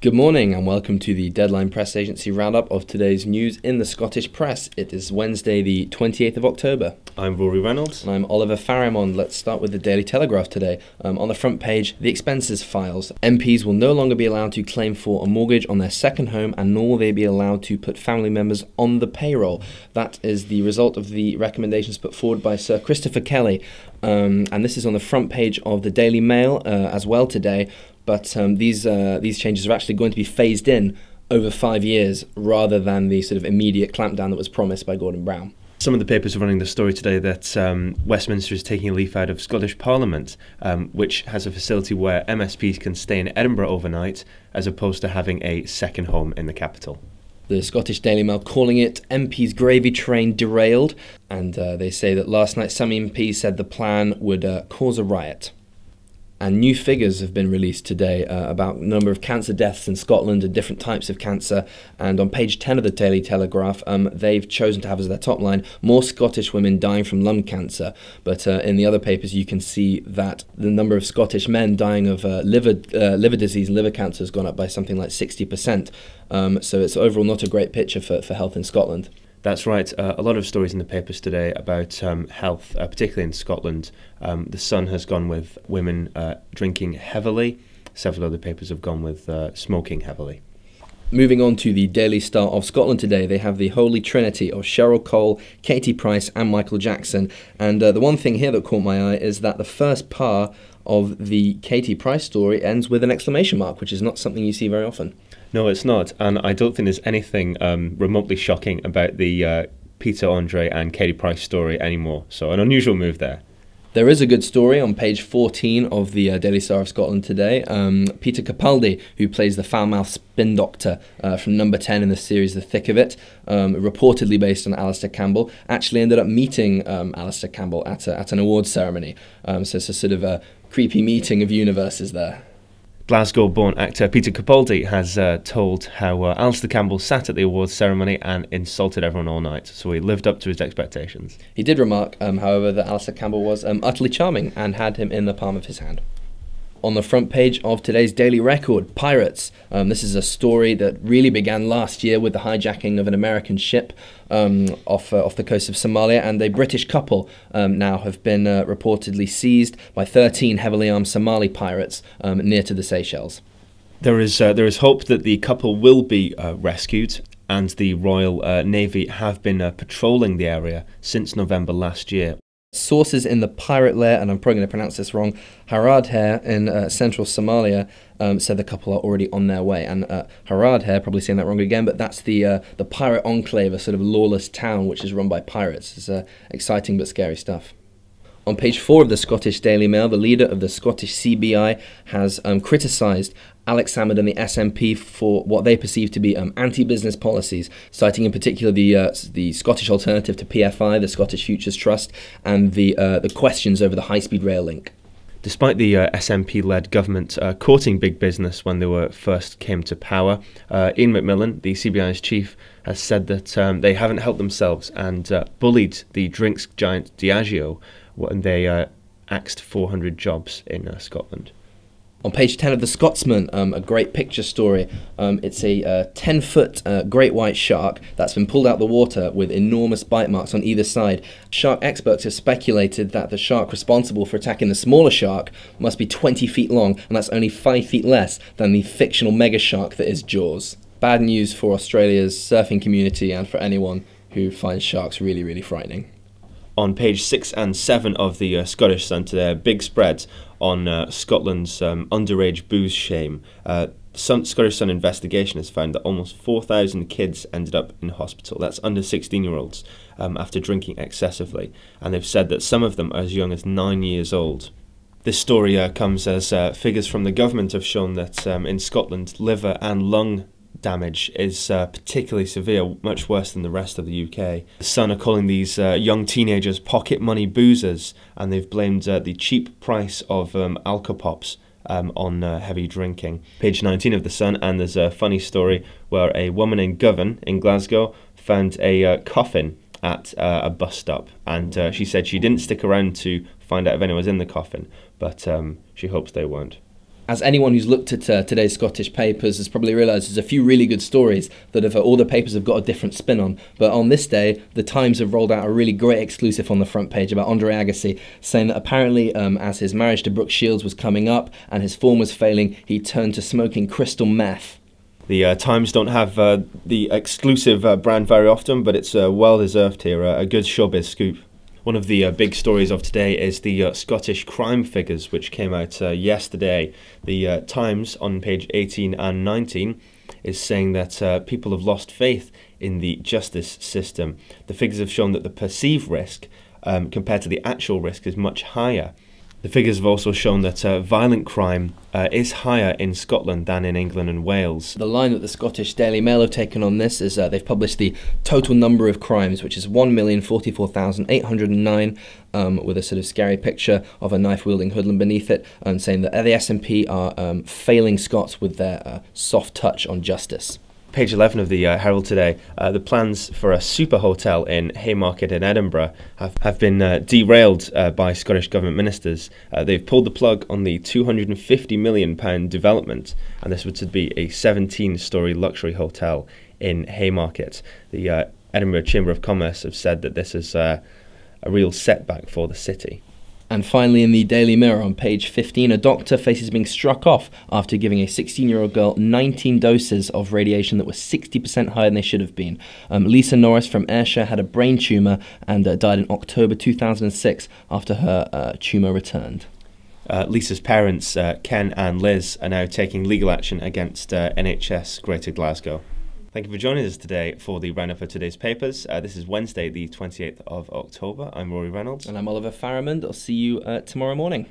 Good morning and welcome to the Deadline Press Agency roundup of today's news in the Scottish press. It is Wednesday the 28th of October. I'm Rory Reynolds. And I'm Oliver Farrimond. Let's start with the Daily Telegraph today. On the front page, the expenses files. MPs will no longer be allowed to claim for a mortgage on their second home, and nor will they be allowed to put family members on the payroll. That is the result of the recommendations put forward by Sir Christopher Kelly. And this is on the front page of the Daily Mail as well today. But these changes are actually going to be phased in over 5 years rather than the sort of immediate clampdown that was promised by Gordon Brown. Some of the papers are running the story today that Westminster is taking a leaf out of Scottish Parliament, which has a facility where MSPs can stay in Edinburgh overnight as opposed to having a second home in the capital. The Scottish Daily Mail calling it MP's gravy train derailed, and they say that last night some MPs said the plan would cause a riot. And new figures have been released today about the number of cancer deaths in Scotland and different types of cancer. And on page 10 of the Daily Telegraph, they've chosen to have as their top line, more Scottish women dying from lung cancer. But in the other papers, you can see that the number of Scottish men dying of liver disease and liver cancer has gone up by something like 60%. So it's overall not a great picture for health in Scotland. That's right. A lot of stories in the papers today about health, particularly in Scotland. The Sun has gone with women drinking heavily. Several other papers have gone with smoking heavily. Moving on to the Daily Star of Scotland today, they have the holy trinity of Cheryl Cole, Katie Price and Michael Jackson. And the one thing here that caught my eye is that the first par of the Katie Price story ends with an exclamation mark, which is not something you see very often. No, it's not. And I don't think there's anything remotely shocking about the Peter Andre and Katie Price story anymore. So an unusual move there. There is a good story on page 14 of the Daily Star of Scotland today. Peter Capaldi, who plays the foul-mouthed spin doctor from number 10 in the series The Thick of It, reportedly based on Alistair Campbell, actually ended up meeting Alistair Campbell at an awards ceremony. So it's a sort of a creepy meeting of universes there. Glasgow-born actor Peter Capaldi has told how Alistair Campbell sat at the awards ceremony and insulted everyone all night, so he lived up to his expectations. He did remark, however, that Alistair Campbell was utterly charming and had him in the palm of his hand. On the front page of today's Daily Record, pirates. This is a story that really began last year with the hijacking of an American ship off the coast of Somalia, and a British couple now have been reportedly seized by 13 heavily armed Somali pirates near to the Seychelles. There is hope that the couple will be rescued, and the Royal Navy have been patrolling the area since November last year. Sources in the pirate lair, and I'm probably going to pronounce this wrong, Haradher in central Somalia, said the couple are already on their way. And Haradher, probably saying that wrong again, but that's the pirate enclave, a sort of lawless town which is run by pirates. It's exciting but scary stuff. On page 4 of the Scottish Daily Mail, the leader of the Scottish CBI has criticised Alex Salmond and the SNP for what they perceive to be anti-business policies, citing in particular the Scottish alternative to PFI, the Scottish Futures Trust, and the questions over the high-speed rail link. Despite the SNP-led government courting big business when they first came to power, Ian McMillan, the CBI's chief, has said that they haven't helped themselves and bullied the drinks giant Diageo when they axed 400 jobs in Scotland. On page 10 of The Scotsman, a great picture story. It's a 10-foot great white shark that's been pulled out of the water with enormous bite marks on either side. Shark experts have speculated that the shark responsible for attacking the smaller shark must be 20 feet long, and that's only 5 feet less than the fictional mega shark that is Jaws. Bad news for Australia's surfing community and for anyone who finds sharks really, really frightening. On page 6 and 7 of the Scottish Sun today, big spreads on Scotland's underage booze shame. Scottish Sun investigation has found that almost 4,000 kids ended up in hospital. That's under 16-year-olds after drinking excessively. And they've said that some of them are as young as 9 years old. This story comes as figures from the government have shown that in Scotland, liver and lung damage is particularly severe, much worse than the rest of the UK. The Sun are calling these young teenagers pocket money boozers, and they've blamed the cheap price of alcopops on heavy drinking. Page 19 of The Sun, and there's a funny story where a woman in Govan in Glasgow found a coffin at a bus stop, and she said she didn't stick around to find out if anyone was in the coffin, but she hopes they won't. As anyone who's looked at today's Scottish papers has probably realised, there's a few really good stories that all the papers have got a different spin on. But on this day, the Times have rolled out a really great exclusive on the front page about Andre Agassi, saying that apparently as his marriage to Brooke Shields was coming up and his form was failing, he turned to smoking crystal meth. The Times don't have the exclusive brand very often, but it's well-deserved here, a good showbiz scoop. One of the big stories of today is the Scottish crime figures, which came out yesterday. The Times, on page 18 and 19, is saying that people have lost faith in the justice system. The figures have shown that the perceived risk compared to the actual risk is much higher. The figures have also shown that violent crime is higher in Scotland than in England and Wales. The line that the Scottish Daily Mail have taken on this is they've published the total number of crimes, which is 1,044,809, with a sort of scary picture of a knife-wielding hoodlum beneath it, saying that the SNP are failing Scots with their soft touch on justice. Page 11 of the Herald today, the plans for a super hotel in Haymarket in Edinburgh have been derailed by Scottish Government ministers. They've pulled the plug on the £250 million development, and this would be a 17-storey luxury hotel in Haymarket. The Edinburgh Chamber of Commerce have said that this is a real setback for the city. And finally, in the Daily Mirror on page 15, a doctor faces being struck off after giving a 16-year-old girl 19 doses of radiation that were 60% higher than they should have been. Lisa Norris from Ayrshire had a brain tumour and died in October 2006 after her tumour returned. Lisa's parents, Ken and Liz, are now taking legal action against NHS Greater Glasgow. Thank you for joining us today for the roundup of today's papers. This is Wednesday, the 28th of October. I'm Rory Reynolds. And I'm Oliver Farrimond. I'll see you tomorrow morning.